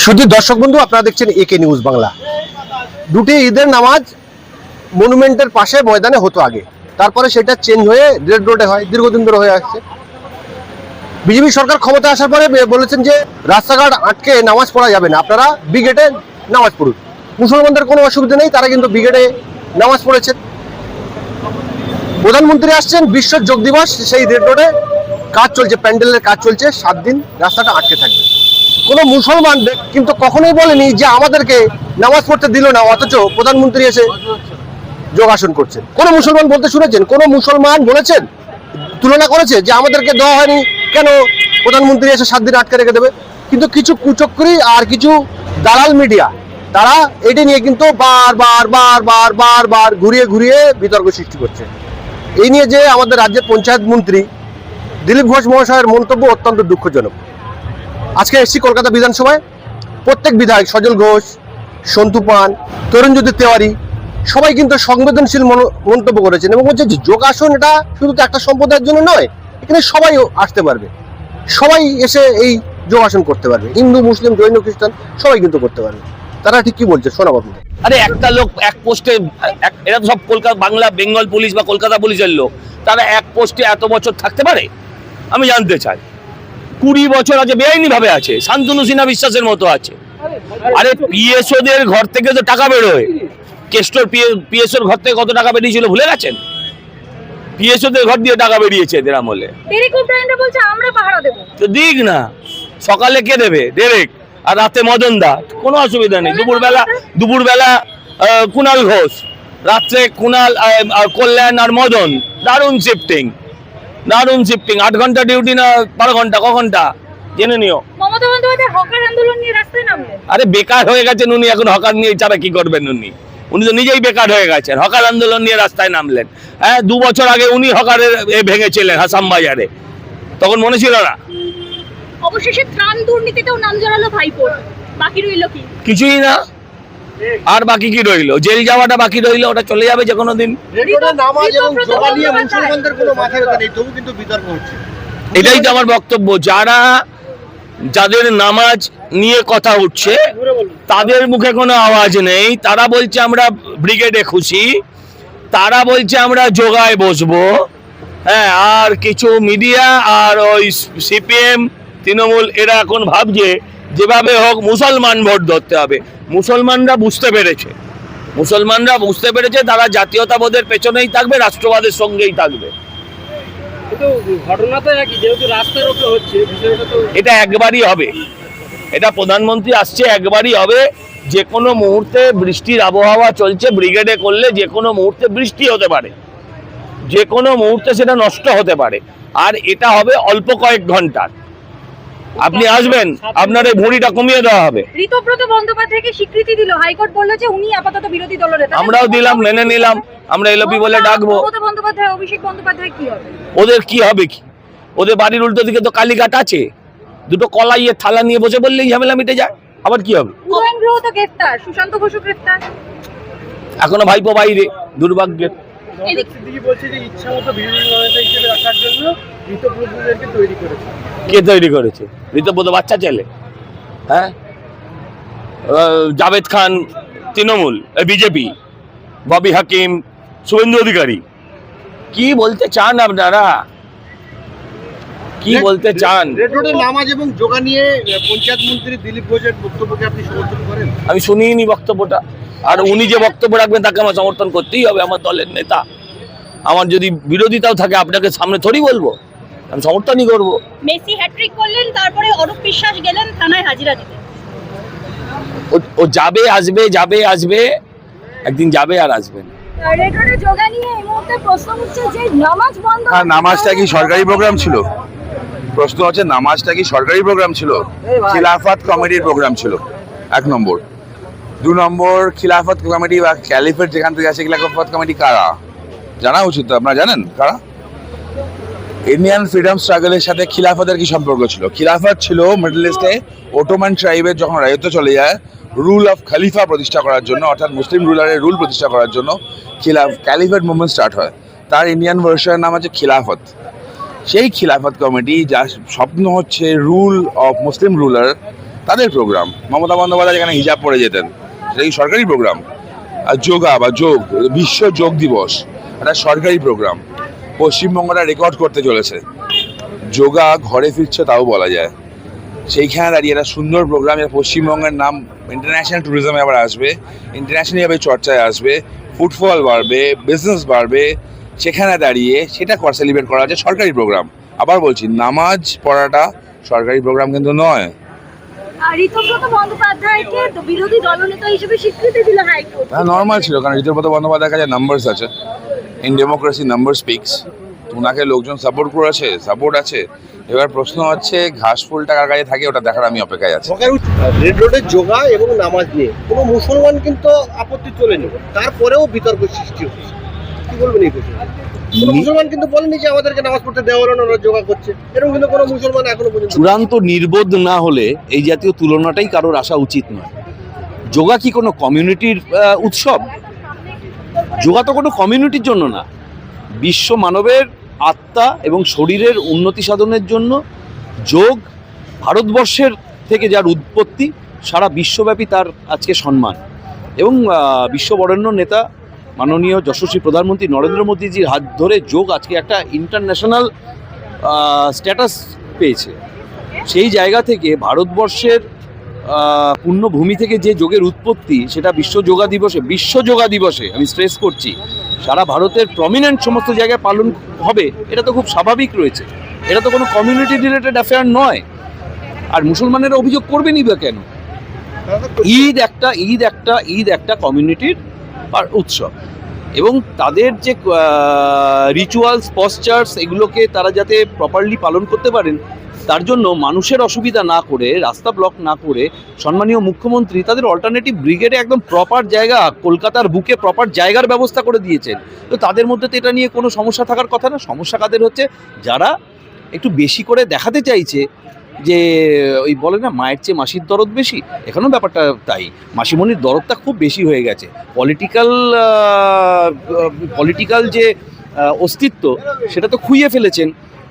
শুধু দর্শক বন্ধু, আপনারা দেখছেন একে নিউজ বাংলা। দুটি ঈদের নামাজ মনুমেন্টের পাশে ময়দানে হতো আগে, তারপরে সেটা চেঞ্জ হয়ে রেড রোডে হয়, দীর্ঘদিন ধরে হয়ে আসছে। বিজেপি সরকার ক্ষমতা আসার পরে বলেছেন যে রাস্তাঘাট আটকে নামাজ পড়া যাবে না, আপনারা ব্রিগেডে নামাজ পড়ুন। মুসলমানদের কোনো অসুবিধা নেই, তারা কিন্তু ব্রিগেডে নামাজ পড়েছেন। প্রধানমন্ত্রী আসছেন, বিশ্ব যোগ দিবস, সেই রেড রোডে কাজ চলছে, প্যান্ডেলের কাজ চলছে, 7 দিন রাস্তাটা আটকে থাকবে। কোনো মুসলমান কিন্তু কখনোই বলেনি যে আমাদেরকে নামাজ পড়তে দিল না, অথচ প্রধানমন্ত্রী এসে যোগাসন করছেন। কোন মুসলমান বলতে শুনেছেন? কোন মুসলমান বলেছেন, তুলনা করেছে যে আমাদেরকে দেওয়া হয়নি, কেন প্রধানমন্ত্রী এসে 7 দিন আটকে রেখে দেবে? কিন্তু কিছু কুচক্রী আর কিছু দালাল মিডিয়া, তারা এটা নিয়ে কিন্তু বারবার ঘুরিয়ে ঘুরিয়ে বিতর্ক সৃষ্টি করছে। এই নিয়ে যে আমাদের রাজ্যের পঞ্চায়েত মন্ত্রী দিলীপ ঘোষ মহাশয়ের মন্তব্য অত্যন্ত দুঃখজনক। আজকে এসছি কলকাতা বিধানসভায়, প্রত্যেক বিধায়ক সজল ঘোষ, সন্তু পান, তরুণজ্যোতি তেওয়ারি সবাই কিন্তু সংবেদনশীল মন্তব্য করেছেন এবং বলছে যে যোগাসন এটা শুধু একটা সম্প্রদায়ের জন্য নয়, এখানে সবাই আসতে পারবে, সবাই এসে এই যোগাসন করতে পারবে, হিন্দু মুসলিম জৈন খ্রিস্টান সবাই কিন্তু করতে পারবে। তারা ঠিক কি বলছে শোনাবো আপনাদের। আরে একটা লোক এক পোস্টে, এরা তো সব কলকাতা বাংলা বেঙ্গল পুলিশ বা কলকাতা পুলিশের লোক, তারা এক পোস্টে এত বছর থাকতে পারে? আমি জানতে চাই। 20 বছর আছে, বেআইনি ভাবে আছে, শান্তনু সিনহা বিশ্বাসের মতো আছে। আরে পিএসওদের ঘর থেকে তো টাকা বেরোয়, কেস্টোর পিএসওর ঘর থেকে কত টাকা বেরিয়েছিল ভুলে গেছেন? পিএসওদের ঘর দিয়ে টাকা বেরিয়েছে এদের আমলে। তো দিক না, সকালে কে দেবে? ডেরেক, আর রাতে মদন দা, কোনো অসুবিধা নেই। দুপুরবেলা কুণাল ঘোষ, রাত্রে কুণাল, কল্যাণ আর মদন। দারুণ শিফটিং। 8 ঘন্টা ডিউটি না 12 ঘন্টা, ক ঘন্টা জেনে নিও। আরে বেকার হয়ে গেছেন উনি, এখন হকার নিয়ে ছাড়া কি করবেন? উনি তো নিজেই বেকার হয়ে গেছেন, হকার আন্দোলন নিয়ে রাস্তায় নামলেন। হ্যাঁ, 2 বছর আগে উনি হকারের ভেঙেছিলেন হাসাম বাজারে, তখন মনে ছিল না? অবশেষে ত্রাণ দুর্নীতিতেও নাম জড়ালো ভাইপো, বাকি রইল কি? কিছুই না। আর বাকি কি রইলো? জেল যাওয়াটা বাকি রইলো, ওটা চলে যাবে যে কোনো দিন। এটাই তো আমার বক্তব্য। যাদের নামাজ নিয়ে কথা উঠছে তাদের মুখে কোনো আওয়াজ নেই। তারা বলছে আমরা ব্রিগেডে খুশি, তারা বলছে আমরা যোগায় বসবো। হ্যাঁ, আর কিছু মিডিয়া আর ওই সিপিএম তৃণমূল এরা এখন ভাবছে যেভাবে হোক মুসলমান ভোট ধরতে হবে। মুসলমানরা বুঝতে পেরেছে তারা জাতীয়তাবোধের পেছনেই থাকবে, রাষ্ট্রবাদের সঙ্গেই থাকবে। এটা একবারই হবে, এটা প্রধানমন্ত্রী আসছে একবারই হবে। যে কোনো মুহূর্তে বৃষ্টির আবহাওয়া চলছে, ব্রিগেডে করলে যে কোনো মুহূর্তে বৃষ্টি হতে পারে, যে কোনো মুহূর্তে সেটা নষ্ট হতে পারে। আর এটা হবে অল্প কয়েক ঘন্টার। আপনি আসবেন, আপনার এই ভুঁড়িটা কমিয়ে দেওয়া হবে। ঋতব্রত বন্দ্যোপাধ্যায়কে স্বীকৃতি দিল হাইকোর্ট, বলল যে উনি আপাতত বিরোধী দলনেতা। আমরাও দিলাম, মেনে নিলাম, আমরা এলপি বলে ডাকবো। বন্দ্যোপাধ্যায়, অভিষেক বন্দ্যোপাধ্যায় কি হবে? ওদের কি হবে? কি ওদের বাড়ির উল্টো দিকে তো কালীঘাট আছে, দুটো কলাইয়ের থালা নিয়ে বসে বললেই ঝামেলা মিটে যায়। আবার কি হবে? উদয়ন গুহ তো গ্রেফতার, সুশান্ত ঘোষ গ্রেফতার, এখনো ভাইপো বাইরে, দুর্ভাগ্যের। কে তৈরি করেছে? ঋতব্রত বাচ্চা ছেলে। হ্যাঁ, জাভেদ খান তৃণমূল, বিজেপি, ববি হাকিম, শুভেন্দু অধিকারী। কি বলতে চান আপনারা? কি বলতে চান? নামাজ এবং যোগা নিয়ে পঞ্চায়েত মন্ত্রী দিলীপ ঘোষের বক্তব্যকে আপনি সমর্থন করেন? আমি শুনিনি বক্তব্যটা, আর উনি যে বক্তব্য রাখবেন তাকে আমার সমর্থন করতেই হবে। আমার দলের নেতা, আমার যদি বিরোধিতাও থাকে আপনাকে সামনে থোড়ি বলবো, আমি সমর্থনই করবো। মেসি হ্যাট্রিক করলেন, তারপরে অরূপ বিশ্বাস গেলেন থানায় হাজিরা দিতে। ও যাবে আসবে, একদিন যাবে আর আসবে না। নামাজটা কি সরকারি প্রোগ্রাম ছিল? প্রশ্ন হচ্ছে নামাজটা কি সরকারি প্রোগ্রাম ছিল? খিলাফত কমিটির প্রোগ্রাম ছিল, 1 নম্বর। 2 নম্বর, খিলাফত কমিটি বা ক্যালিফেট যেখান থেকে আছে, খিলাফত কমিটি কারা জানা উচিত। তো আপনারা জানেন কারা? ইন্ডিয়ান ফ্রিডম স্ট্রাগলের সাথে খিলাফতের কি সম্পর্ক ছিল? খিলাফত ছিল মিডল ইস্টে ওটোমান ট্রাইবের যখন রাজত্ব চলে যায়, রুল অফ খলিফা প্রতিষ্ঠা করার জন্য, অর্থাৎ মুসলিম রুলারের রুল প্রতিষ্ঠা করার জন্য ক্যালিফেট মুভমেন্ট স্টার্ট হয়। তার ইন্ডিয়ান ভার্সনের নাম হচ্ছে খিলাফত। সেই খিলাফত কমিটি, যার স্বপ্ন হচ্ছে রুল অফ মুসলিম রুলার, তাদের প্রোগ্রাম। মমতা বন্দ্যোপাধ্যায় যেখানে হিজাব পরে যেতেন, সেটা কি সরকারি প্রোগ্রাম? আর যোগা বা যোগ, বিশ্ব যোগ দিবস একটা সরকারি প্রোগ্রাম। পশ্চিমবঙ্গটা রেকর্ড করতে চলেছে, যোগা ঘরে ফিরছে তাও বলা যায়। সেইখানে দাঁড়িয়ে একটা সুন্দর প্রোগ্রাম, পশ্চিমবঙ্গের নাম ইন্টারন্যাশনাল ট্যুরিজমে আবার আসবে, ইন্টারন্যাশনালিভাবে চর্চায় আসবে, ফুটফল বাড়বে, বিজনেস বাড়বে। সেখানে দাঁড়িয়ে সেটা সেলিব্রেট করা হচ্ছে সরকারি প্রোগ্রাম। আবার বলছি, নামাজ পড়াটা সরকারি প্রোগ্রাম কিন্তু নয়। আর ঋতব্রত বন্দ্যোপাধ্যায়কে বিরোধী দলনেতা হিসেবে স্বীকৃতি দিল হাইকোর্ট। নর্মাল ছিল, কারণ ঋতব্রত বন্দ্যোপাধ্যায়ের কাছে নাম্বারস আছে। In democracy number speaks. ওনাকে লোকজন সাপোর্ট আছে। এবার প্রশ্ন হচ্ছে, ঘাস ফুল টাকার কাছে থাকে, ওটা দেখার আমি অপেক্ষায় আছি। রেড রোডের যোগা এবং নামাজ নিয়ে কোনো মুসলমান কিন্তু আপত্তি তোলেনি, তারপরেও বিতর্ক সৃষ্টি হচ্ছে। কি বলবেন এই বিষয়ে? কোনো মুসলমান কিন্তু বলেনি যে আমাদেরকে নামাজ পড়তে দেওয়া হলো না, ওরা যোগা করছে, এরকম কিন্তু কোনো মুসলমান এখনো পর্যন্ত। চূড়ান্ত নির্বোধ না হলে এই জাতীয় তুলনাটাই কারোর আসা উচিত নয়। যোগা কি কোনো কমিউনিটির উৎসব? যোগা তো কোনো কমিউনিটির জন্য না, বিশ্ব মানবের আত্মা এবং শরীরের উন্নতি সাধনের জন্য যোগ। ভারতবর্ষের থেকে যার উৎপত্তি, সারা বিশ্বব্যাপী তার আজকে সম্মান। এবং বিশ্ববরেণ্য নেতা মাননীয় যশস্বী প্রধানমন্ত্রী নরেন্দ্র মোদীজির হাত ধরে যোগ আজকে একটা ইন্টারন্যাশনাল স্ট্যাটাস পেয়েছে। সেই জায়গা থেকে ভারতবর্ষের পুণ্যভূমি থেকে যে যোগের উৎপত্তি, সেটা বিশ্ব যোগা দিবসে আমি স্ট্রেস করছি, সারা ভারতের প্রমিনেন্ট সমস্ত জায়গায় পালন হবে। এটা তো খুব স্বাভাবিক রয়েছে, এটা তো কোনো কমিউনিটি রিলেটেড অ্যাফেয়ার নয়। আর মুসলমানেরা অভিযোগ করবেনই বা কেন? ঈদ একটা কমিউনিটির উৎসব, এবং তাদের যে রিচুয়ালস, পশ্চার্স, এগুলোকে তারা যাতে প্রপারলি পালন করতে পারেন, তার জন্য মানুষের অসুবিধা না করে, রাস্তা ব্লক না করে, সম্মানীয় মুখ্যমন্ত্রী তাদের অল্টারনেটিভ ব্রিগেডে একদম প্রপার জায়গা, কলকাতার বুকে প্রপার জায়গার ব্যবস্থা করে দিয়েছেন। তো তাদের মধ্যে তো এটা নিয়ে কোনো সমস্যা থাকার কথা না। সমস্যা কাদের হচ্ছে? যারা একটু বেশি করে দেখাতে চাইছে যে ওই বলে না, মায়ের চেয়ে মাসির দরদ বেশি। এখানেও ব্যাপারটা তাই, মাসিমণির দরদটা খুব বেশি হয়ে গেছে। পলিটিক্যাল যে অস্তিত্ব, সেটা তো খুইয়ে ফেলেছেন।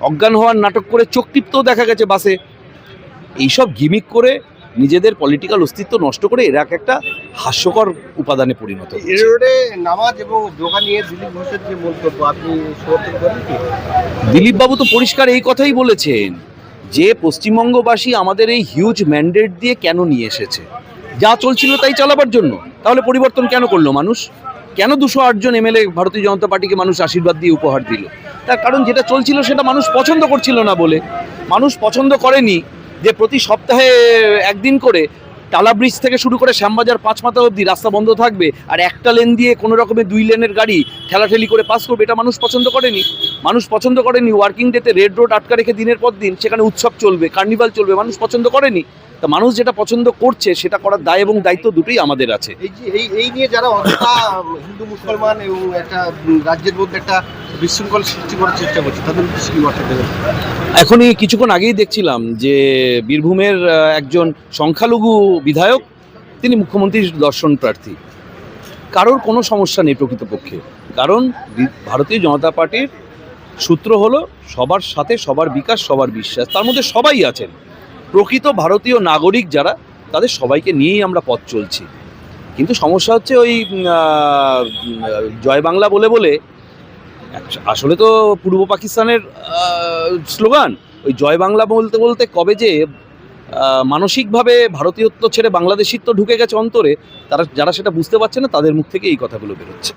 অজ্ঞান হওয়ার নাটক করে চোখ টিপতেও দেখা গেছে বাসে। এইসব গিমিক করে নিজেদের পলিটিক্যাল অস্তিত্ব নষ্ট করে এরা একটা হাস্যকর উপাদানে পরিণত হচ্ছে। রেড রোডে নামাজ এবং যোগা নিয়ে দিলীপ ঘোষের যে মন্তব্য, আপনি সমর্থন করেন কি? দিলীপবাবু তো পরিষ্কার এই কথাই বলেছেন যে পশ্চিমবঙ্গবাসী আমাদের এই হিউজ ম্যান্ডেট দিয়ে কেন নিয়ে এসেছে, যা চলছিল তাই চালাবার জন্য। তাহলে পরিবর্তন কেন করলো মানুষ? কেন 208 জন এমএলএ ভারতীয় জনতা পার্টিকে মানুষ আশীর্বাদ দিয়ে উপহার দিল? তার কারণ যেটা চলছিল সেটা মানুষ পছন্দ করছিল না বলে। মানুষ পছন্দ করেনি যে প্রতি সপ্তাহে একদিন করে টালা ব্রিজ থেকে শুরু করে শ্যামবাজার 5 মাথা অবধি রাস্তা বন্ধ থাকবে, আর একটা লেন দিয়ে কোনো রকমের 2 লেনের গাড়ি ঠেলাঠেলি করে পাস করবে। এটা মানুষ পছন্দ করেনি। মানুষ পছন্দ করেনি ওয়ার্কিং ডেতে রেড রোড আটকা রেখে দিনের পর দিন সেখানে উৎসব চলবে, কার্নিভাল চলবে। মানুষ পছন্দ করেনি। তা মানুষ যেটা পছন্দ করছে সেটা করার দায় এবং দায়িত্ব দুটোই আমাদের আছে। এই নিয়ে যারা অতটা হিন্দু মুসলমান এবং একটা রাজ্যের মধ্যে একটা বিশৃঙ্খলা সৃষ্টি করার চেষ্টা করছে, তাদের উদ্দেশ্যে কি বার্তা দেবেন? এখনই কিছুক্ষণ আগেই দেখছিলাম যে বীরভূমের একজন সংখ্যালঘু বিধায়ক, তিনি মুখ্যমন্ত্রীর দর্শন প্রার্থী। কারোর কোনো সমস্যা নেই প্রকৃতপক্ষে, কারণ ভারতীয় জনতা পার্টির সূত্র হলো সবার সাথে সবার বিকাশ, সবার বিশ্বাস। তার মধ্যে সবাই আছেন প্রকৃত ভারতীয় নাগরিক যারা, তাদের সবাইকে নিয়েই আমরা পথ চলছি। কিন্তু সমস্যা হচ্ছে ওই জয় বাংলা বলে বলে, আসলে তো পূর্ব পাকিস্তানের স্লোগান। ওই জয় বাংলা বলতে বলতে কবে যে মানসিকভাবে ভারতীয়ত্ব ছেড়ে বাংলাদেশিত্ব ঢুকে গেছে অন্তরে, যারা সেটা বুঝতে পারছে না, তাদের মুখ থেকে এই কথাগুলো বেরোচ্ছে।